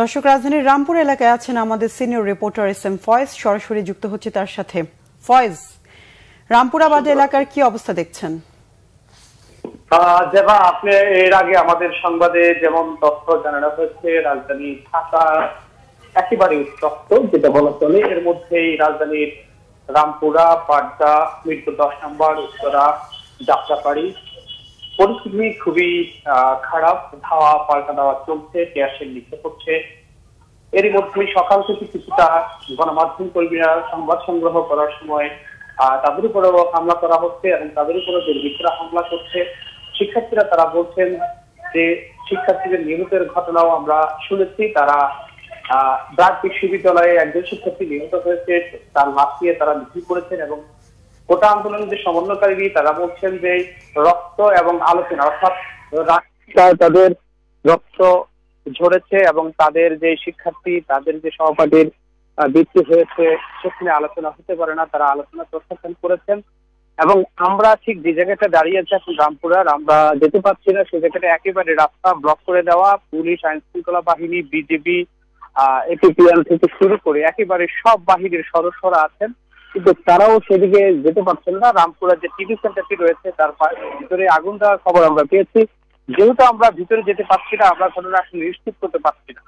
দর্শক, রাজধানীর রামপুর এলাকায় আছেন আমাদের সিনিয়র রিপোর্টার এস.এম. ফয়েজ, সরাসরি যুক্ত হচ্ছে তার সাথে। ফয়েজ, রামপুরাবাদ এলাকার কি অবস্থা দেখছেন? যেবা আপনি এর আগে আমাদের সংবাদে যেমন তথ্য জানানো হয়েছে, রাজধানী ঢাকা একেবারে উত্তপ্ত, যেটা বলা চলে। এর মধ্যেই রাজধানীর রামপুরা, পাড্ডা, মিরপুর 10 নম্বর, উত্তরা, যাত্রাবাড়ি পরিস্থিতি খুবই খারাপ। ধাওয়া পাল্টা দেওয়া চলছে, গ্যাসের নিক্ষেপ হচ্ছে। এরই মধ্যে সকাল থেকে কিছুটা গণমাধ্যম কর্মীরা সংবাদ সংগ্রহ করার সময় তাদের উপরেও হামলা করা হচ্ছে এবং তাদের উপরে দুর্বৃত্তরা হামলা করছে। শিক্ষার্থীরা তারা বলছেন যে শিক্ষার্থীদের নিহতের ঘটনাও আমরা শুনেছি। তারা ব্রাক বিশ্ববিদ্যালয়ে একজন শিক্ষার্থী নিহত হয়েছে, তার লাশ নিয়ে তারা মিছিল করেছেন এবং কোটা আন্দোলনের যে সমন্বয়কারী তারা বলছেন যে রক্ত এবং আলোচনা, অর্থাৎ তাদের রক্ত ঝরেছে এবং তাদের যে শিক্ষার্থী, তাদের যে সহপাঠীর মৃত্যু হয়েছে সেখানে আলোচনা হতে পারে না, তারা আলোচনা প্রত্যাখ্যান করেছেন। এবং আমরা ঠিক যে জায়গাটা দাঁড়িয়ে আছি এখন রামপুরার, আমরা যেতে পারছি না। সেই জায়গাটা একেবারে রাস্তা ব্লক করে দেওয়া, পুলিশ, আইন শৃঙ্খলা বাহিনী, বিজেপি, এপিপিএল থেকে শুরু করে একেবারে সব বাহিনীর সদস্যরা আছেন, কিন্তু তারাও সেদিকে যেতে পারছেন না। রামপুরার যে টিভি সেন্টারটি রয়েছে তার ভিতরে আগুন দেওয়ার খবর আমরা পেয়েছি। যেহেতু আমরা ভিতরে যেতে পারছি না, আমরা ঘটনা আসলে নিশ্চিত করতে পারছি না।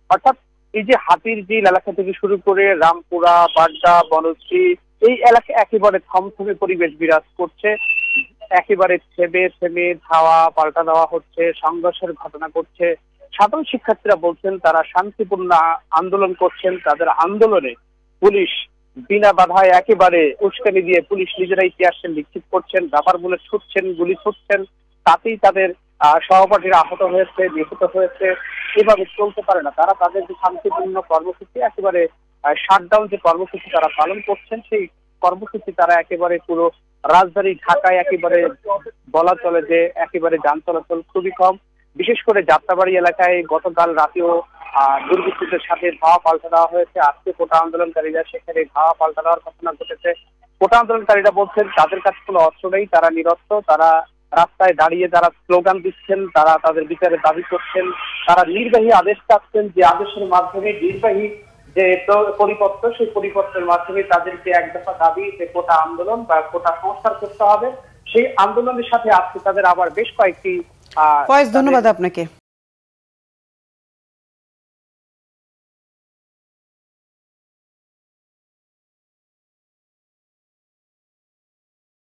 অর্থাৎ এই যে হাতির ঝিল এলাকা থেকে শুরু করে রামপুরা, পাড্ডা, বনশ্রী, এই এলাকা একেবারে থমথমে পরিবেশ বিরাজ করছে। একেবারে থেমে থেমে ধাওয়া পাল্টা দেওয়া হচ্ছে, সংঘর্ষের ঘটনা ঘটছে। সাধারণ শিক্ষার্থীরা বলছেন তারা শান্তিপূর্ণ আন্দোলন করছেন, তাদের আন্দোলনে পুলিশ বিনা বাধায় একেবারে উস্কানি দিয়ে পুলিশ নিজেরাই টিয়ারশেল নিক্ষেপ করছেন, রাবার বুলেট ছুটছেন, গুলি ছুটছেন। তাতেই তাদের সহপাঠীরা আহত হয়েছে, নিহত হয়েছে। এভাবে চলতে পারে না। তারা তাদের যে শান্তিপূর্ণ কর্মসূচি, একেবারে শাটডাউন যে কর্মসূচি তারা পালন করছেন, সেই কর্মসূচি তারা একেবারে পুরো রাজধানী ঢাকায় একেবারে বলা চলে যে একেবারে যান চলাচল খুবই কম। বিশেষ করে যাত্রাবাড়ি এলাকায় গতকাল রাতেও দুর্বৃত্তদের সাথে ধাওয়া পাল্টা দেওয়া হয়েছে। আজকে কোটা আন্দোলনকারীরা সেখানে ধাওয়া পাল্টা দেওয়ার ঘটনা ঘটেছে। কোটা আন্দোলনকারীরা বলছেন তাদের কাছে কোনো অস্ত্র নেই, তারা নিরস্ত্র, তারা রাস্তায় দাঁড়িয়ে যারা স্লোগান দিচ্ছেন, তারা তাদের বিচারের দাবি করছেন, তারা নির্বাহী আদেশ চাচ্ছেন, যে আদেশের মাধ্যমে নির্বাহী যে পরিপত্র, সেই পরিপত্রের মাধ্যমে তাদেরকে এক দফা দাবি যে কোটা আন্দোলন বা কোটা সংস্কার করতে হবে। সেই আন্দোলনের সাথে আজকে তাদের আবার বেশ কয়েকটি ফয়েজ, ধন্যবাদ আপনাকে।